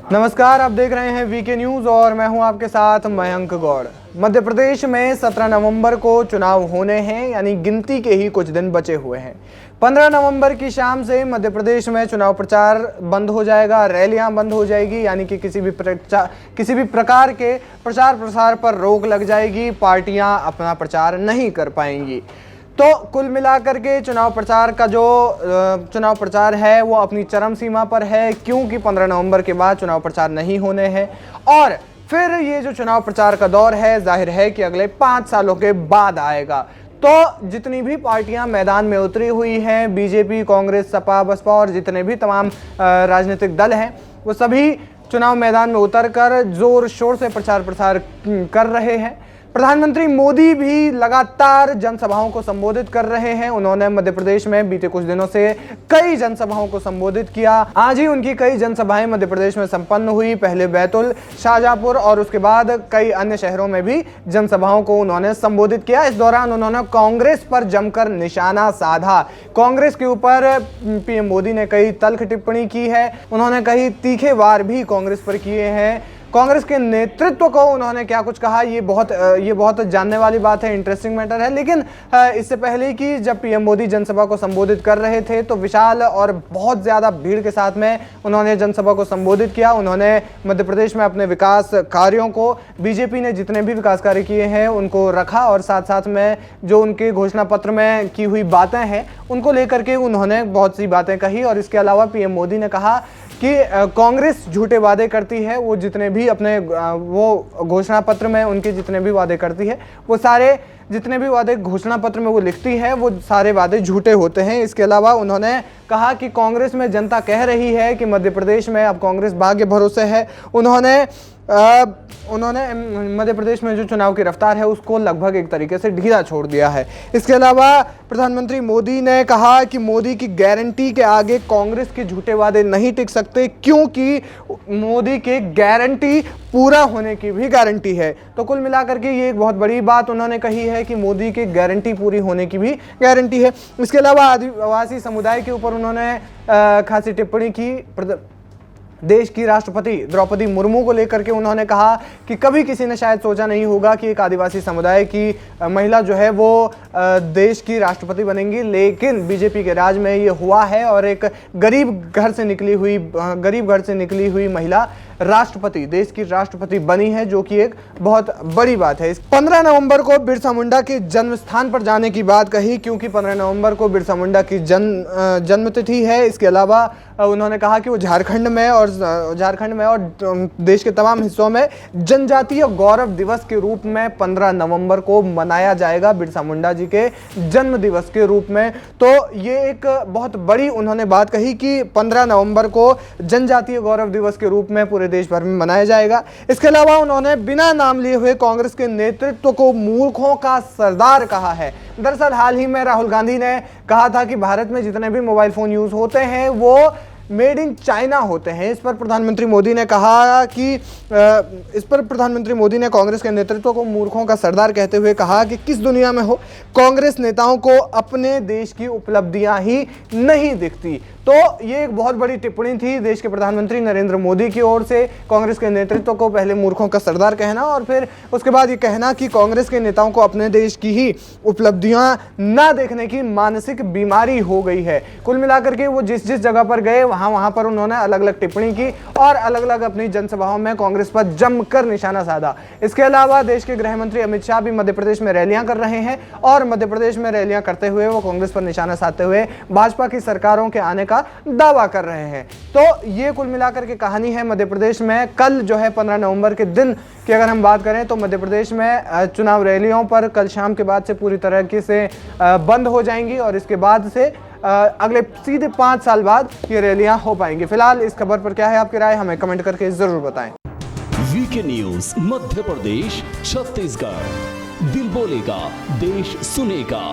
नमस्कार, आप देख रहे हैं वीके न्यूज और मैं हूं आपके साथ मयंक गौड़। मध्य प्रदेश में 17 नवंबर को चुनाव होने हैं, यानी गिनती के ही कुछ दिन बचे हुए हैं। 15 नवंबर की शाम से मध्य प्रदेश में चुनाव प्रचार बंद हो जाएगा, रैलियां बंद हो जाएगी, यानी कि किसी भी प्रकार के प्रचार प्रसार पर रोक लग जाएगी। पार्टियां अपना प्रचार नहीं कर पाएंगी। तो कुल मिलाकर के चुनाव प्रचार है वो अपनी चरम सीमा पर है, क्योंकि 15 नवंबर के बाद चुनाव प्रचार नहीं होने हैं। और फिर ये जो चुनाव प्रचार का दौर है, जाहिर है कि अगले 5 सालों के बाद आएगा। तो जितनी भी पार्टियां मैदान में उतरी हुई हैं, बीजेपी, कांग्रेस, सपा, बसपा और जितने भी तमाम राजनीतिक दल हैं, वो सभी चुनाव मैदान में उतरकर जोर शोर से प्रचार प्रसार कर रहे हैं। प्रधानमंत्री मोदी भी लगातार जनसभाओं को संबोधित कर रहे हैं। उन्होंने मध्य प्रदेश में बीते कुछ दिनों से कई जनसभाओं को संबोधित किया। आज ही उनकी कई जनसभाएं मध्य प्रदेश में संपन्न हुई। पहले बैतूल, शाहजहांपुर और उसके बाद कई अन्य शहरों में भी जनसभाओं को उन्होंने संबोधित किया। इस दौरान उन्होंने कांग्रेस पर जमकर निशाना साधा। कांग्रेस के ऊपर पीएम मोदी ने कई तल्ख टिप्पणी की है। उन्होंने कई तीखे वार भी कांग्रेस पर किए हैं। कांग्रेस के नेतृत्व को उन्होंने क्या कुछ कहा, ये बहुत जानने वाली बात है, इंटरेस्टिंग मैटर है। लेकिन इससे पहले कि जब पीएम मोदी जनसभा को संबोधित कर रहे थे तो विशाल और बहुत ज़्यादा भीड़ के साथ में उन्होंने जनसभा को संबोधित किया। उन्होंने मध्य प्रदेश में अपने विकास कार्यों को, बीजेपी ने जितने भी विकास कार्य किए हैं उनको रखा, और साथ साथ में जो उनके घोषणा पत्र में की हुई बातें हैं उनको लेकर के उन्होंने बहुत सी बातें कही। और इसके अलावा पीएम मोदी ने कहा कि कांग्रेस झूठे वादे करती है, वो जितने भी अपने वो घोषणा पत्र में उनके जितने भी वादे करती है, वो सारे जितने भी वादे घोषणा पत्र में वो लिखती है, वो सारे वादे झूठे होते हैं। इसके अलावा उन्होंने कहा कि कांग्रेस में जनता कह रही है कि मध्य प्रदेश में अब कांग्रेस भाग्य भरोसे है। उन्होंने मध्य प्रदेश में जो चुनाव की रफ्तार है उसको लगभग एक तरीके से ढीला छोड़ दिया है। इसके अलावा प्रधानमंत्री मोदी ने कहा कि मोदी की गारंटी के आगे कांग्रेस के झूठे वादे नहीं टिक सकते, क्योंकि मोदी के गारंटी पूरा होने की भी गारंटी है। तो कुल मिलाकर के ये एक बहुत बड़ी बात उन्होंने कही है कि मोदी की गारंटी पूरी होने की भी गारंटी है। इसके अलावा आदिवासी समुदाय के ऊपर उन्होंने खासी टिप्पणी की। देश की राष्ट्रपति द्रौपदी मुर्मू को लेकर के उन्होंने कहा कि कभी किसी ने शायद सोचा नहीं होगा कि एक आदिवासी समुदाय की महिला जो है वो देश की राष्ट्रपति बनेंगी, लेकिन बीजेपी के राज में ये हुआ है और एक गरीब घर से निकली हुई महिला राष्ट्रपति, देश की राष्ट्रपति बनी है, जो कि एक बहुत बड़ी बात है। 15 नवंबर को बिरसा मुंडा के जन्म स्थान पर जाने की बात कही, क्योंकि 15 नवंबर को बिरसा मुंडा की जन्मतिथि है। इसके अलावा उन्होंने कहा कि वो झारखंड में और देश के तमाम हिस्सों में जनजातीय गौरव दिवस के रूप में 15 नवंबर को मनाया जाएगा, बिरसा मुंडा जी के जन्म दिवस के रूप में। तो ये एक बहुत बड़ी उन्होंने बात कही कि 15 नवंबर को जनजातीय गौरव दिवस के रूप में पूरे देश भर में मनाया जाएगा। इसके अलावा उन्होंने बिना नाम लिए हुए कांग्रेस के नेतृत्व को मूर्खों का सरदार कहा है। दरअसल हाल ही में राहुल गांधी ने कहा था कि भारत में जितने भी मोबाइल फोन यूज होते हैं वो मेड इन चाइना होते हैं। इस पर प्रधानमंत्री मोदी ने कांग्रेस के नेतृत्व को मूर्खों का सरदार कहते हुए कहा कि किस दुनिया में हो, कांग्रेस नेताओं को अपने देश की उपलब्धियां ही नहीं दिखती। तो ये एक बहुत बड़ी टिप्पणी थी देश के प्रधानमंत्री नरेंद्र मोदी की ओर से, कांग्रेस के नेतृत्व को पहले मूर्खों का सरदार कहना और फिर उसके बाद ये कहना कि कांग्रेस के नेताओं को अपने देश की ही उपलब्धियां ना देखने की मानसिक बीमारी हो गई है। कुल मिलाकर के वो जिस जगह पर गए वहां पर उन्होंने अलग अलग टिप्पणी की और अलग अलग अपनी जनसभाओं में कांग्रेस पर जमकर निशाना साधा। इसके अलावा देश के गृह मंत्री अमित शाह भी मध्य प्रदेश में रैलियां कर रहे हैं और मध्य प्रदेश में रैलियां करते हुए वो कांग्रेस पर निशाना साधते हुए भाजपा की सरकारों के आने का दावा कर रहे हैं। तो ये कुल मिलाकर के कहानी है मध्य प्रदेश में। कल जो है 15 नवंबर के दिन की अगर हम बात करें तो मध्य प्रदेश में चुनाव रैलियों पर कल शाम के बाद से पूरी तरीके से बंद हो जाएंगी और इसके बाद से अगले सीधे 5 साल बाद ये रैलियां हो पाएंगी। फिलहाल इस खबर पर क्या है आपकी राय, हमें कमेंट करके जरूर बताएं। वीके न्यूज मध्य प्रदेश छत्तीसगढ़, दिल बोलेगा देश सुनेगा।